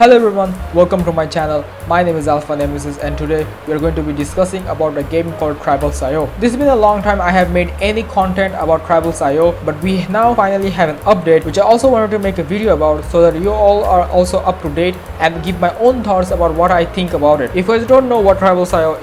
Hello everyone, welcome to my channel. My name is Alpha Nemesis and today we are going to be discussing about a game called Tribals.io. This has been a long time I have made any content about Tribals.io, but we now finally have an update which I also wanted to make a video about so that you all are also up to date and give my own thoughts about what I think about it. If you guys don't know what Tribals.io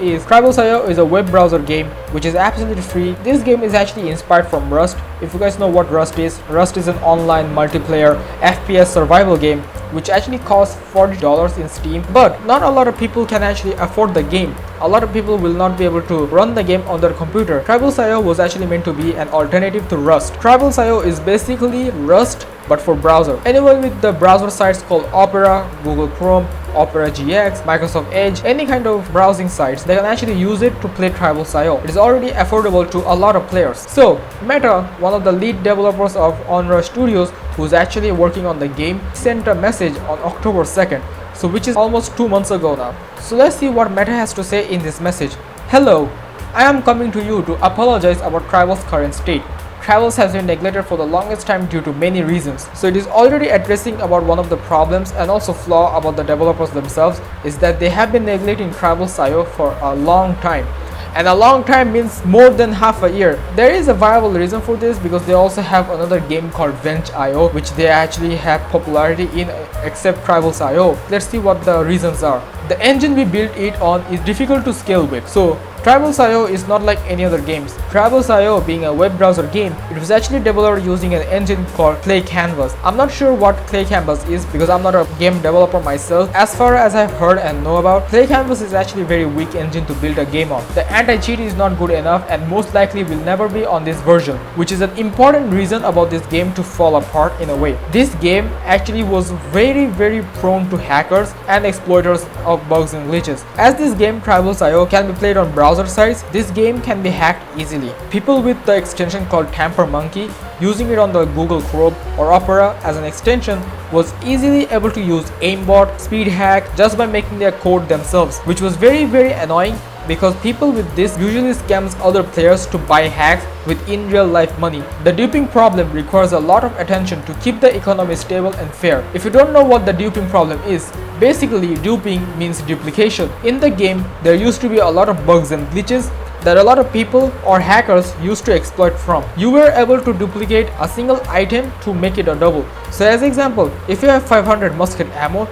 is a web browser game which is absolutely free. This game is actually inspired from Rust. If you guys know what Rust is an online multiplayer FPS survival game which actually costs $40 in Steam, but not a lot of people can actually afford the game. A lot of people will not be able to run the game on their computer. Tribals.io was actually meant to be an alternative to Rust. Tribals.io is basically Rust but for browser. Anyone with the browser sites called Opera, Google Chrome, Opera GX, Microsoft Edge, any kind of browsing sites, they can actually use it to play Tribals.io. It is already affordable to a lot of players. So Meta, one of the lead developers of Onrush Studios, who's actually working on the game, sent a message on October 2nd, so which is almost 2 months ago now. So let's see what Meta has to say in this message. Hello, I am coming to you to apologize about Tribals' current state. Tribals has been neglected for the longest time due to many reasons. So it is already addressing about one of the problems and also flaw about the developers themselves is that they have been neglecting Tribals.io for a long time. And a long time means more than half a year. There is a viable reason for this because they also have another game called Venge.io which they actually have popularity in except Tribals.io. Let's see what the reasons are. The engine we built it on is difficult to scale with. So Tribals.io is not like any other games. Tribals.io being a web browser game, it was actually developed using an engine called Clay Canvas. I'm not sure what Clay Canvas is because I'm not a game developer myself. As far as I've heard and know about, Clay Canvas is actually a very weak engine to build a game on. The anti-cheat is not good enough and most likely will never be on this version, which is an important reason about this game to fall apart in a way. This game actually was very prone to hackers and exploiters of bugs and glitches. As this game Tribals.io can be played on browser sites, this game can be hacked easily. People with the extension called Tamper Monkey using it on the Google Chrome or Opera as an extension was easily able to use aimbot, speed hack just by making their code themselves, which was very annoying because people with this usually scams other players to buy hacks with in real life money. The duping problem requires a lot of attention to keep the economy stable and fair. If you don't know what the duping problem is, basically duping means duplication. In the game, there used to be a lot of bugs and glitches that a lot of people or hackers used to exploit from. You were able to duplicate a single item to make it a double. So as example, if you have 500 musket ammo,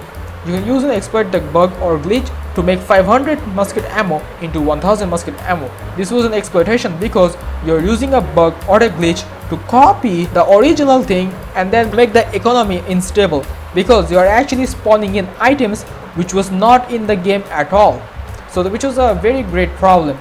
you can use and exploit the bug or glitch to make 500 musket ammo into 1000 musket ammo. This was an exploitation because you're using a bug or a glitch to copy the original thing and then make the economy unstable because you are actually spawning in items which was not in the game at all. So which was a very great problem.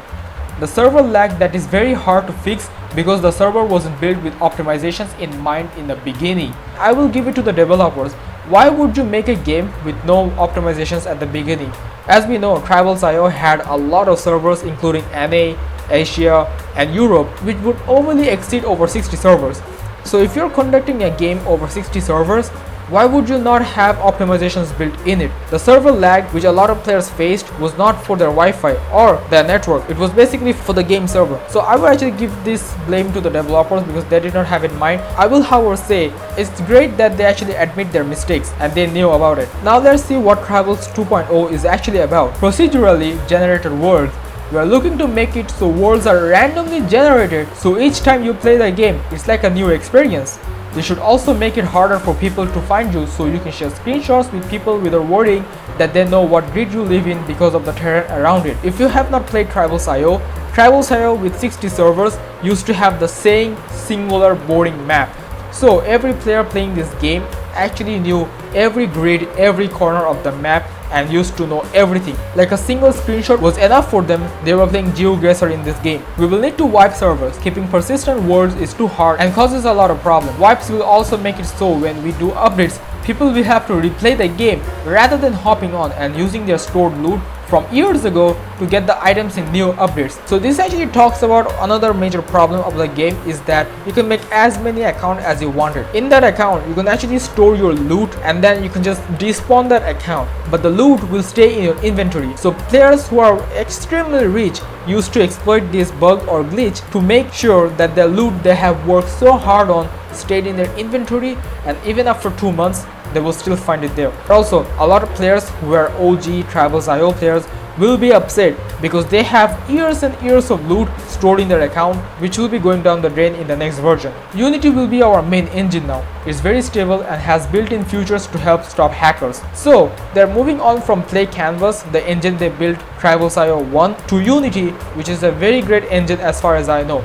The server lag that is very hard to fix because the server wasn't built with optimizations in mind in the beginning. I will give it to the developers. Why would you make a game with no optimizations at the beginning? As we know, Tribals.io had a lot of servers including NA, Asia and Europe, which would overly exceed over 60 servers. So if you're conducting a game over 60 servers, why would you not have optimizations built in it? The server lag which a lot of players faced was not for their Wi-Fi or their network. It was basically for the game server. So I will actually give this blame to the developers because they did not have it in mind. I will however say it's great that they actually admit their mistakes and they knew about it. Now let's see what Tribals 2.0 is actually about. Procedurally generated worlds. We are looking to make it so worlds are randomly generated, so each time you play the game, it's like a new experience. They should also make it harder for people to find you so you can share screenshots with people without worrying that they know what grid you live in because of the terrain around it. If you have not played Tribals.io, Tribals.io with 60 servers used to have the same singular boring map. So every player playing this game actually knew every grid, every corner of the map and used to know everything. Like a single screenshot was enough for them. They were playing GeoGuessr in this game. We will need to wipe servers. Keeping persistent worlds is too hard and causes a lot of problems. Wipes will also make it so when we do updates, people will have to replay the game rather than hopping on and using their stored loot from years ago to get the items in new updates. So this actually talks about another major problem of the game is that you can make as many accounts as you wanted. In that account, you can actually store your loot and then you can just despawn that account. But the loot will stay in your inventory. So players who are extremely rich used to exploit this bug or glitch to make sure that the loot they have worked so hard on stayed in their inventory, and even after 2 months they will still find it there. Also, a lot of players who are OG Tribals.io players will be upset because they have years and years of loot stored in their account, which will be going down the drain in the next version. Unity will be our main engine now. It's very stable and has built-in features to help stop hackers. So they're moving on from Play Canvas, the engine they built Tribals.io 1, to Unity, which is a very great engine as far as I know.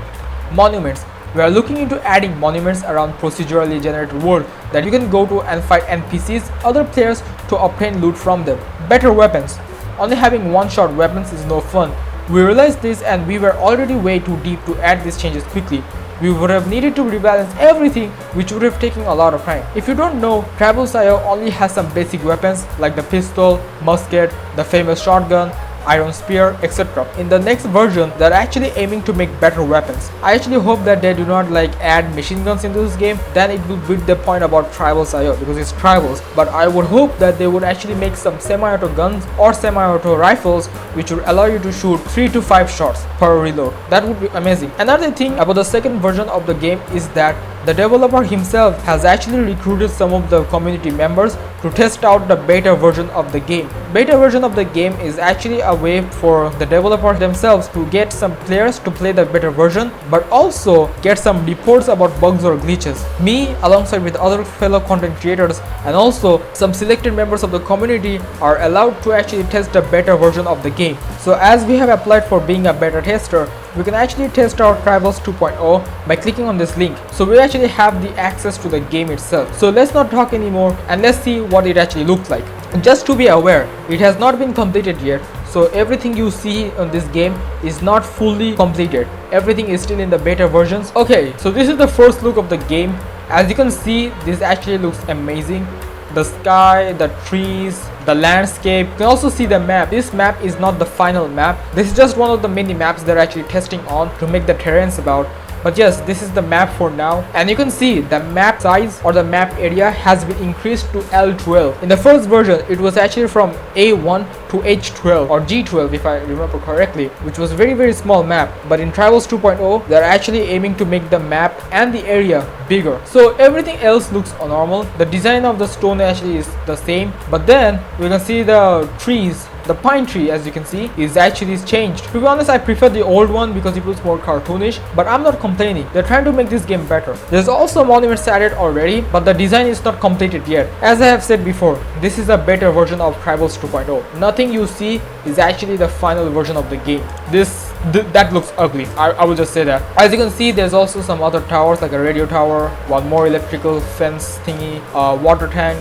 Monuments. We are looking into adding monuments around procedurally generated world that you can go to and fight NPCs, other players, to obtain loot from them. Better weapons. Only having one-shot weapons is no fun. We realized this and we were already way too deep to add these changes quickly. We would have needed to rebalance everything, which would have taken a lot of time. If you don't know, Tribals.io only has some basic weapons like the pistol, musket, the famous shotgun, iron spear, etc. In the next version, they're actually aiming to make better weapons. I actually hope that they do not add machine guns into this game, then it will beat the point about Tribals.io because it's Tribals. But I would hope that they would actually make some semi-auto guns or semi-auto rifles which would allow you to shoot 3 to 5 shots per reload. That would be amazing. Another thing about the second version of the game is that the developer himself has actually recruited some of the community members to test out the beta version of the game. Beta version of the game is actually a way for the developer themselves to get some players to play the beta version, but also get some reports about bugs or glitches. Me, alongside with other fellow content creators and also some selected members of the community, are allowed to actually test the beta version of the game. So as we have applied for being a beta tester, we can actually test out Tribals 2.0 by clicking on this link. So we actually have the access to the game itself. So let's not talk anymore and let's see what it actually looks like. Just to be aware, it has not been completed yet. So everything you see on this game is not fully completed. Everything is still in the beta versions. Okay, so this is the first look of the game. As you can see, this actually looks amazing. The sky, the trees, the landscape. You can also see the map. This map is not the final map. This is just one of the many maps they're actually testing on to make the terrains about. But yes, this is the map for now, and you can see the map size or the map area has been increased to L12. In the first version, it was actually from A1 to H12 or G12 if I remember correctly, which was a very small map. But in Tribals 2.0, they're actually aiming to make the map and the area bigger. So everything else looks normal. The design of the stone actually is the same, but then you can see the trees. The pine tree, as you can see, is actually changed. To be honest, I prefer the old one because it was more cartoonish, but I'm not complaining. They're trying to make this game better. There's also monuments added already, but the design is not completed yet. As I have said before, this is a better version of Tribals 2.0. Nothing you see is actually the final version of the game. That looks ugly. I will just say that. As you can see, there's also some other towers like a radio tower, one more electrical fence thingy, a water tank,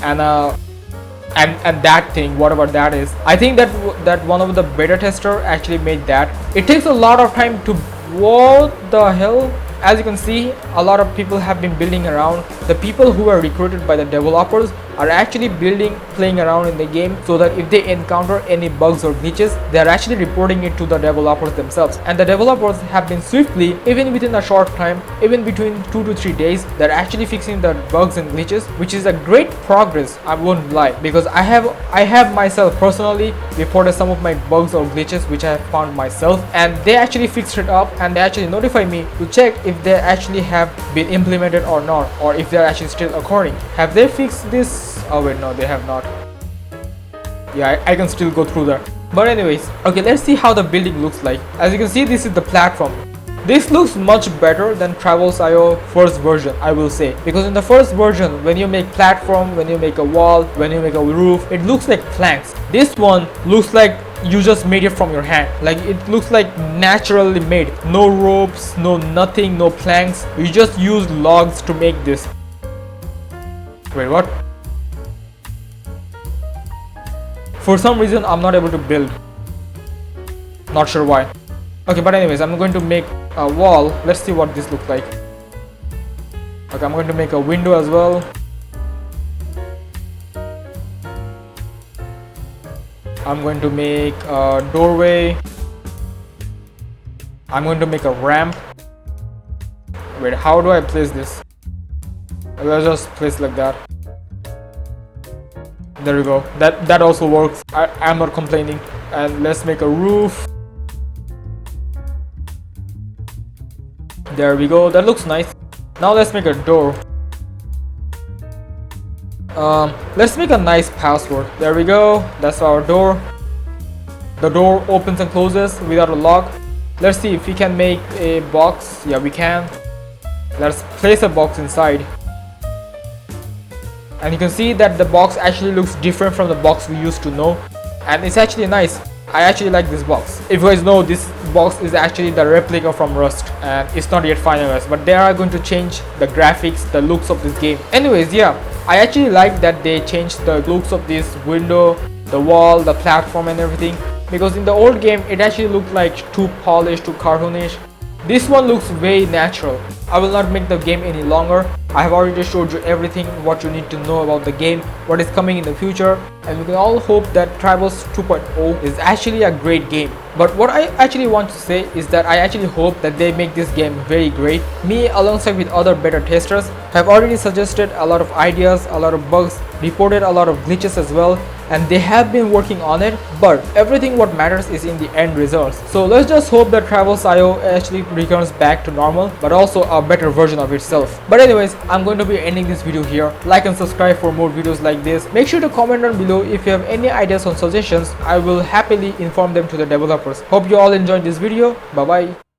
and that thing, whatever that is. I think that one of the beta tester actually made that. It takes a lot of time to, what the hell? As you can see, a lot of people have been building around. The people who are recruited by the developers are actually playing around in the game, so that if they encounter any bugs or glitches, they are actually reporting it to the developers themselves. And the developers have been swiftly, even within a short time, even between 2 to 3 days, they're actually fixing the bugs and glitches, which is a great progress, I won't lie, because I have myself personally reported some of my bugs or glitches which I have found myself, and they actually fixed it up and they actually notify me to check if they actually have been implemented or not, or if they're actually still occurring. Have they fixed this? Oh wait, no, they have not. Yeah, I can still go through that. But anyways, okay, let's see how the building looks like. As you can see, this is the platform. This looks much better than Tribals.io first version, I will say, because in the first version, when you make platform, when you make a wall, when you make a roof, it looks like planks. This one looks like you just made it from your hand. Like, it looks like naturally made. No ropes, no nothing, no planks. You just used logs to make this. Wait, what? For some reason, I'm not able to build. Not sure why. Okay, but anyways, I'm going to make a wall. Let's see what this looks like. Okay, I'm going to make a window as well. I'm going to make a doorway. I'm going to make a ramp. Wait, how do I place this? Let's just place like that. There we go. That also works. I'm not complaining. And let's make a roof. There we go. That looks nice. Now let's make a door. Let's make a nice password. There we go. That's our door. The door opens and closes without a lock. Let's see if we can make a box. Yeah, we can. Let's place a box inside. And you can see that the box actually looks different from the box we used to know. And it's actually nice. I actually like this box. If you guys know, this box is actually the replica from Rust and it's not yet finalized, but they are going to change the graphics, the looks of this game. Anyways, yeah, I actually like that they changed the looks of this window, the wall, the platform and everything, because in the old game it actually looked like too polished, too cartoonish. This one looks very natural. I will not make the game any longer. I have already showed you everything what you need to know about the game, what is coming in the future, and we can all hope that Tribals 2.0 is actually a great game. But what I actually want to say is that I actually hope that they make this game very great. Me alongside with other beta testers have already suggested a lot of ideas, a lot of bugs, reported a lot of glitches as well, and they have been working on it, but everything what matters is in the end results. So let's just hope that Tribals.io actually returns back to normal, but also a better version of itself. But anyways, I'm going to be ending this video here. Like and subscribe for more videos like this. Make sure to comment down below if you have any ideas or suggestions. I will happily inform them to the developers. Hope you all enjoyed this video. Bye bye.